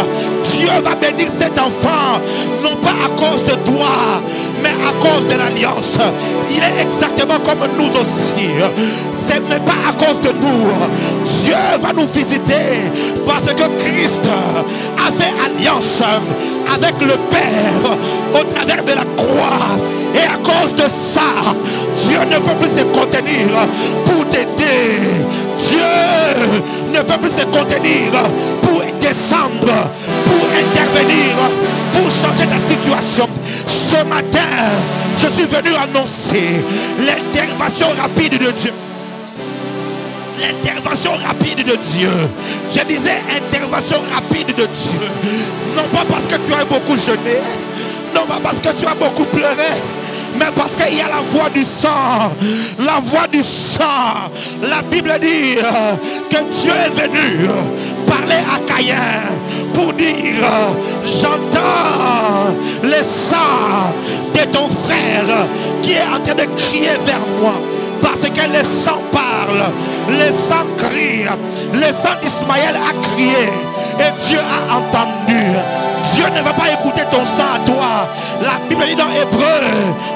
Dieu va bénir cet enfant, non pas à cause de toi, mais à cause de l'alliance. Il est exactement comme nous aussi. Ce n'est pas à cause de nous. Dieu va nous visiter parce que Christ a fait alliance avec le Père au travers de la croix. Et à cause de ça, Dieu ne peut plus se contenir pour t'aider. Dieu ne peut plus se contenir pour descendre, pour intervenir, pour changer ta situation. Ce matin, je suis venu annoncer l'intervention rapide de Dieu. L'intervention rapide de Dieu. Je disais intervention rapide de Dieu. Non pas parce que tu as beaucoup jeûné, non pas parce que tu as beaucoup pleuré, mais parce qu'il y a la voix du sang. La voix du sang. La Bible dit que Dieu est venu parler à Caïn pour dire: j'entends le sang de ton frère qui est en train de crier vers moi. Parce que le sang parle, le sang crie, le sang d'Ismaël a crié et Dieu a entendu. Dieu ne va pas écouter ton sang à toi. La Bible dit dans Hébreu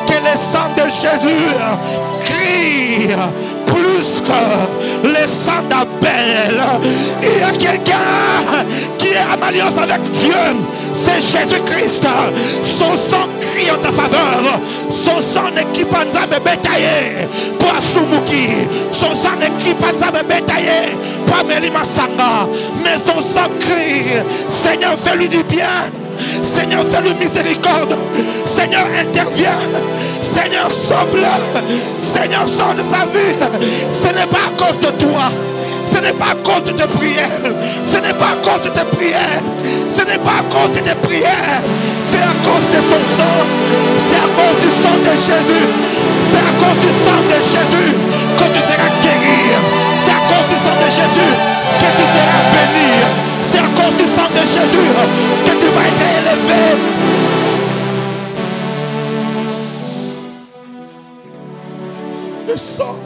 que le sang de Jésus crie plus que le sang d'Abel. Il y a quelqu'un qui est en alliance avec Dieu. C'est Jésus-Christ. Son sang crie en ta faveur. Son sang n'est pas de bétailler pour Asumuki. Son sang n'est pas de bétailler pour Melima Sanga. Mais son sang crie: Seigneur, fais-lui du bien. Seigneur, fais-lui miséricorde. Seigneur, interviens. Seigneur, sauve-le. Seigneur, sors de sa vie. Ce n'est pas à cause de toi. Ce n'est pas à cause de tes prières. Ce n'est pas à cause de tes prières. Ce n'est pas à cause de tes prières. C'est à cause de son sang. C'est à cause du sang de Jésus. C'est à cause du sang de Jésus que tu seras guéri. C'est à cause du sang de Jésus que tu seras béni. C'est à cause du sang de Jésus que tu vas être élevé. Le sang,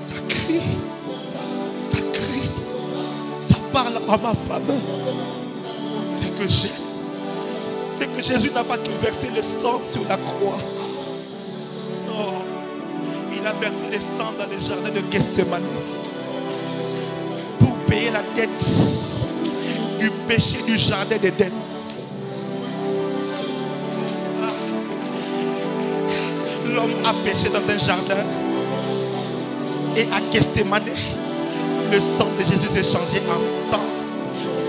ça crie, ça parle en ma faveur. C'est que Jésus n'a pas tout versé le sang sur la croix. Non, il a versé le sang dans les jardins de Gethsemane pour payer la dette du péché du jardin d'Éden. L'homme a péché dans un jardin et à Gethsemane, le sang de Jésus s'est changé en sang.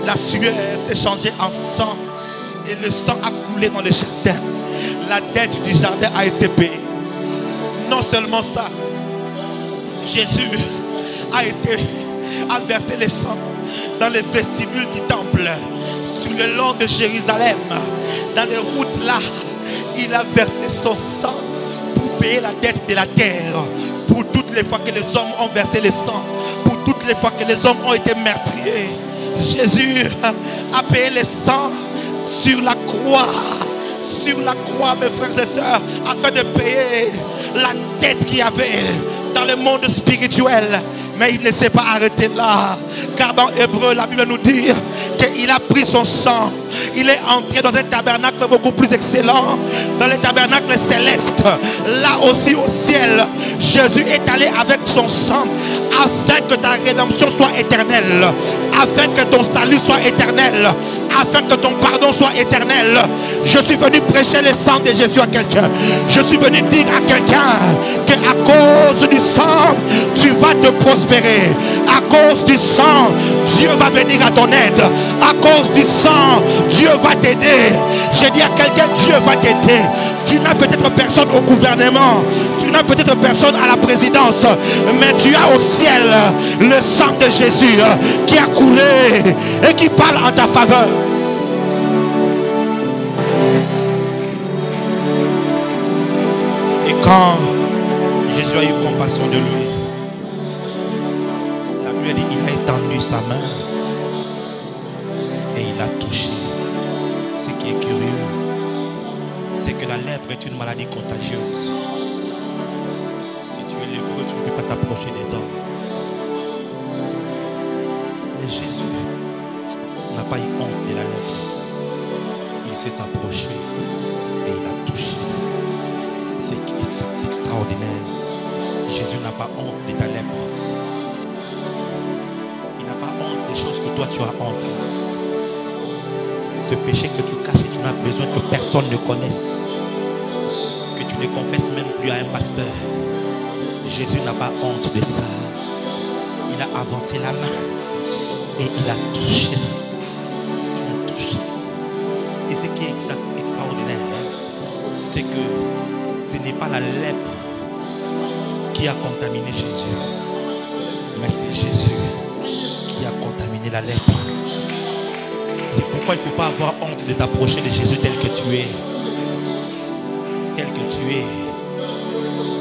La sueur s'est changée en sang et le sang a coulé dans le jardin. La dette du jardin a été payée. Non seulement ça, Jésus a versé le sang dans les vestibules du temple, sur le long de Jérusalem, dans les routes là. Il a versé son sang pour payer la dette de la terre, pour toutes les fois que les hommes ont versé le sang, pour toutes les fois que les hommes ont été meurtriers. Jésus a payé le sang sur la croix. Sur la croix, mes frères et sœurs, afin de payer la dette qu'il y avait dans le monde spirituel. Mais il ne s'est pas arrêté là. Car dans Hébreu, la Bible nous dit qu'il a pris son sang. Il est entré dans un tabernacle beaucoup plus excellent. Dans le tabernacle céleste. Là aussi au ciel. Jésus est allé avec son sang. Afin que ta rédemption soit éternelle. Afin que ton salut soit éternel. Afin que ton pardon soit éternel. Je suis venu prêcher le sang de Jésus à quelqu'un. Je suis venu dire à quelqu'un qu'à cause du sang, tu vas te prospérer. À cause du sang, Dieu va venir à ton aide. À cause du sang, Dieu va t'aider. J'ai dit à quelqu'un, Dieu va t'aider. Tu n'as peut-être personne au gouvernement. Tu n'as peut-être personne à la présidence. Mais tu as au ciel le sang de Jésus qui a coulé et qui parle en ta faveur. Et quand Jésus a eu compassion de lui, la Bible dit qu'il a étendu sa main et il a touché. Ce qui est curieux, c'est que la lèpre est une maladie contagieuse. Si tu es lépreux, tu ne peux pas t'approcher des hommes. Mais Jésus n'a pas eu honte de la lèpre. Il s'est approché et il a touché. C'est extraordinaire. Jésus n'a pas honte de ta lèpre. Il n'a pas honte des choses que toi tu as honte. Ce péché que tu caches et tu n'as besoin que personne ne connaisse. Que tu ne confesses même plus à un pasteur. Jésus n'a pas honte de ça. Il a avancé la main et il a touché. Il a touché. Et ce qui est extraordinaire, c'est que ce n'est pas la lèpre qui a contaminé Jésus, mais c'est Jésus qui a contaminé la lèpre. C'est pourquoi il ne faut pas avoir honte de t'approcher de Jésus tel que tu es. Tel que tu es.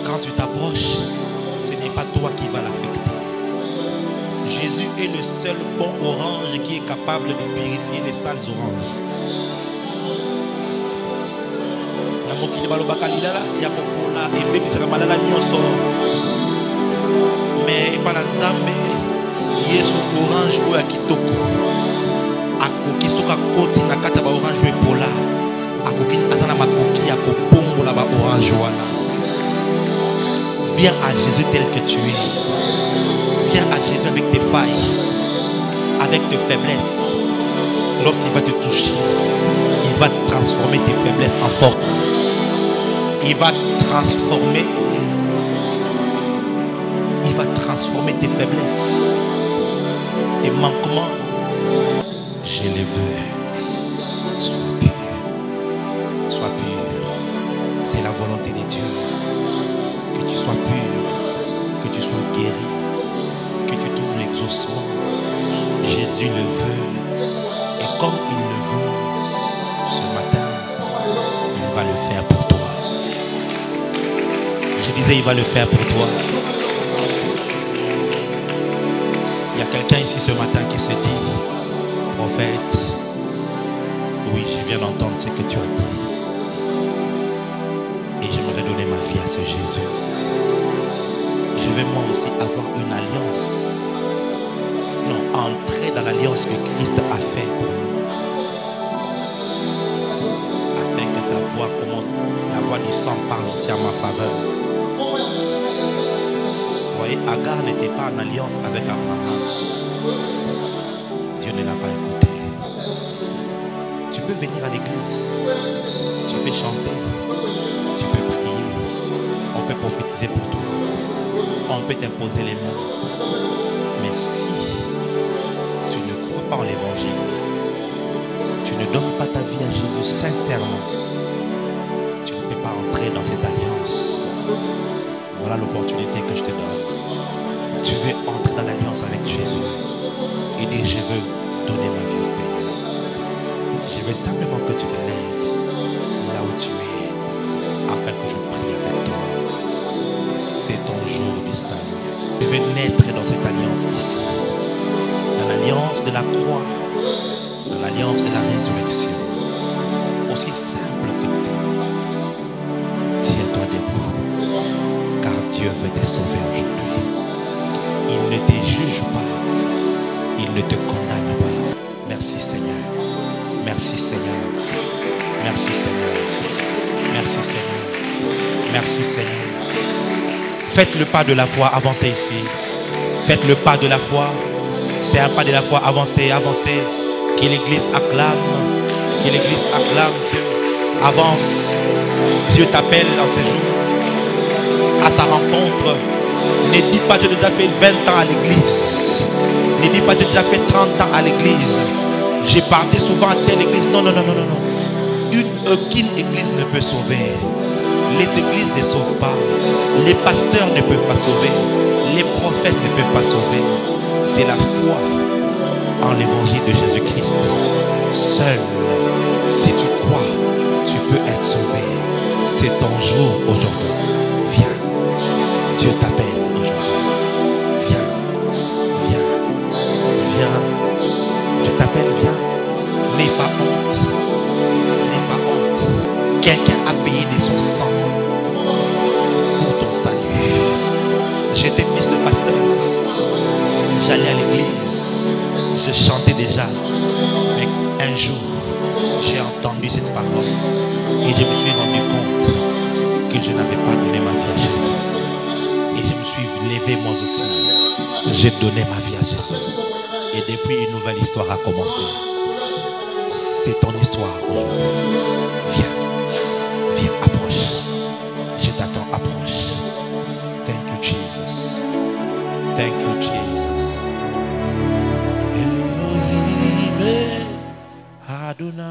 Quand tu t'approches, ce n'est pas toi qui vas l'affecter. Jésus est le seul bon orange qui est capable de purifier les sales oranges. Mais par exemple, Yesu orange ou akitoko akoki soka koti na kata ba orange ou pola akoki azana makoki akopombo la ba orange wana. Viens à Jésus tel que tu es. Viens à Jésus avec tes failles, avec tes faiblesses. Lorsqu'il va te toucher, il va transformer tes faiblesses en force. Il va transformer tes faiblesses, tes manquements. Je les veux. Sois pur. Sois pur. C'est la volonté de Dieu. Que tu sois pur, que tu sois guéri, que tu trouves l'exaucement. Jésus le veut. Et comme il le veut, ce matin, il va le faire pour toi. Je disais, il va le faire pour toi. Il y a quelqu'un ici ce matin qui se dit, prophète, oui, je viens d'entendre ce que tu as dit. Et j'aimerais donner ma vie à ce Jésus. Je vais moi aussi avoir une alliance. Non, entrer dans l'alliance que Christ a fait pour nous. Afin que sa voix commence, la voix du sang parle aussi à ma faveur. Vous voyez, Agar n'était pas en alliance avec Abraham. Dieu ne l'a pas écouté. Tu peux venir à l'église, tu peux chanter, tu peux prier, on peut prophétiser pour toi, on peut t'imposer les mains. Mais si tu ne crois pas en l'évangile, si tu ne donnes pas ta vie à Jésus sincèrement, tu ne peux pas entrer dans cette alliance. Voilà l'opportunité que je te donne. Tu veux entrer dans l'alliance avec Jésus et dire je veux donner ma vie au Seigneur. Je veux simplement que tu te lèves là où tu es afin que je prie avec toi. C'est ton jour du salut. Je veux naître dans cette alliance ici, dans l'alliance de la croix, dans l'alliance de la résurrection. Aussi simple que tu. Tiens-toi debout, car Dieu veut te sauver aujourd'hui. Il ne te juge pas, il ne te condamne pas. Merci Seigneur, merci Seigneur, merci Seigneur, merci Seigneur, merci Seigneur. Faites le pas de la foi, avancez ici. Faites le pas de la foi. C'est un pas de la foi, avancez, avancez. Que l'église acclame, que l'église acclame Dieu. Avance. Dieu t'appelle dans ces jours à sa rencontre. Ne dis pas que tu as déjà fait 20 ans à l'église. Ne dis pas que tu as déjà fait 30 ans à l'église. J'ai parté souvent à telle église. Non, non, non, non, non, non. Aucune église ne peut sauver. Les églises ne sauvent pas. Les pasteurs ne peuvent pas sauver. Les prophètes ne peuvent pas sauver. C'est la foi en l'évangile de Jésus-Christ. Seul, si tu crois, tu peux être sauvé. C'est ton jour aujourd'hui. Viens. Dieu t'appelle aujourd'hui. Viens. Viens. Viens. Je t'appelle, viens. que je n'avais pas donné ma vie à Jésus. Et je me suis levé moi aussi. J'ai donné ma vie à Jésus. Et depuis, une nouvelle histoire a commencé. C'est ton histoire. Viens. Viens, approche. Je t'attends, approche. Thank you, Jesus. Thank you, Jesus. Elohim Adonai.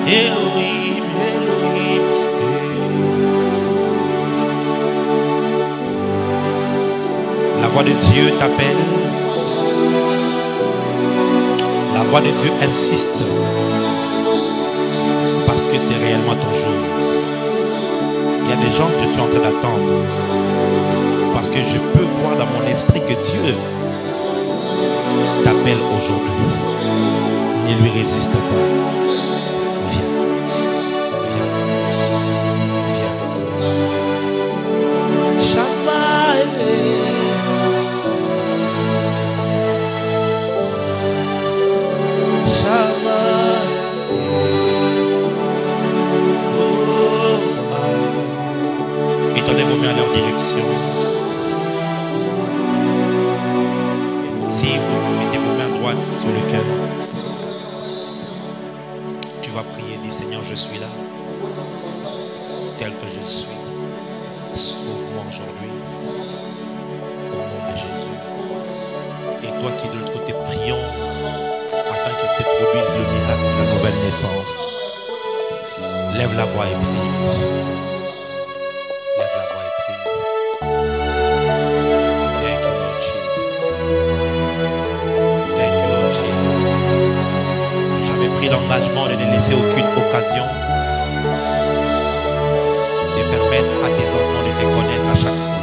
Elohim, Elohim. La voix de Dieu t'appelle. La voix de Dieu insiste. Parce que c'est réellement ton jour. Il y a des gens que je suis en train d'attendre. Parce que je peux voir dans mon esprit que Dieu t'appelle aujourd'hui. Ne lui résiste pas. Viens. Viens. Viens. Shamae. Shamae. Étendez vos mains à leur direction. Si vous mettez vos mains droites sur le cœur, tu vas prier, dis Seigneur, je suis là, tel que je suis. Sauve-moi aujourd'hui, au nom de Jésus. Et toi qui es de l'autre côté, prions afin qu'il se produise le miracle de la nouvelle naissance. Lève la voix et prie. Lève la voix et prie. Thank you, Lord Jesus. Thank you, Lord Jesus. J'avais pris l'engagement de ne laisser aucune occasion de permettre à tes enfants de te connaître à chaque fois.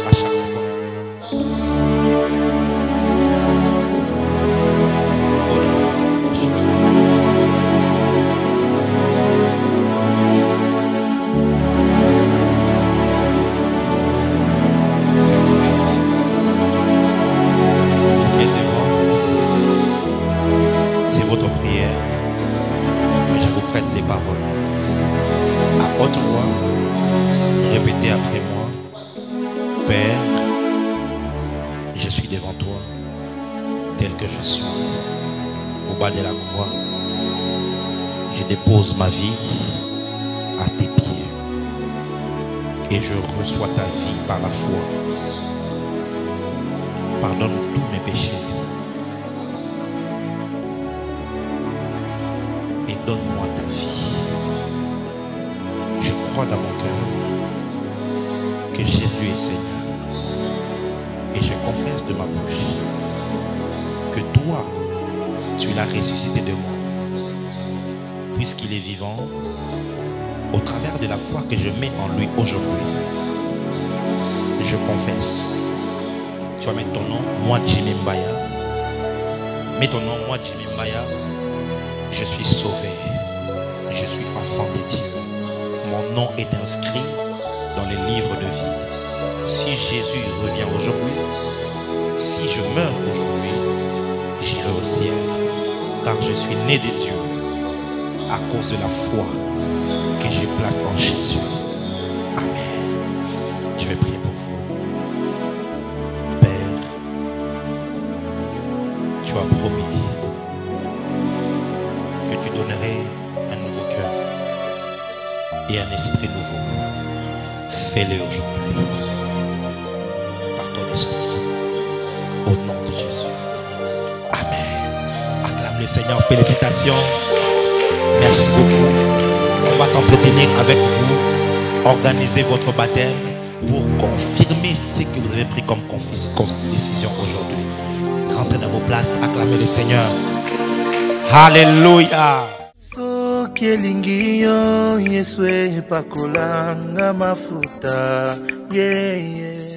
À chaque fois. C'est votre prière, mais je vous prête les paroles. À haute voix, répétez après moi. Père, je suis devant toi, tel que je suis. Au bas de la croix, je dépose ma vie à tes pieds. Et je reçois ta vie par la foi. Pardonne tous mes péchés. Et donne-moi ta vie. Je crois dans mon cœur que Jésus est Seigneur. Et je confesse de ma bouche que toi, tu l'as ressuscité de moi. Puisqu'il est vivant, au travers de la foi que je mets en lui aujourd'hui, je confesse. Tu vas mettre ton nom, moi Jimmy Mbaya. Mets ton nom, moi Jimmy Mbaya. Je suis sauvé. Je suis enfant de Dieu. Mon nom est inscrit dans les livres de vie. Si Jésus revient aujourd'hui, si je meurs aujourd'hui, j'irai au ciel. Car je suis né de Dieu à cause de la foi que je place en Jésus. Amen. Je vais prier pour vous. Père, tu as promis que tu donnerais un nouveau cœur et un esprit nouveau. Fais-le aujourd'hui par ton Esprit Saint, au nom de Jésus. Amen. Acclame le Seigneur. Félicitations. Merci beaucoup. On va s'entretenir avec vous, organiser votre baptême pour confirmer ce que vous avez pris comme décision aujourd'hui. Rentrez dans vos places, acclamez le Seigneur. Alléluia. Soki elingi yo Yesu epakolanga mafuta, yeah, yeah.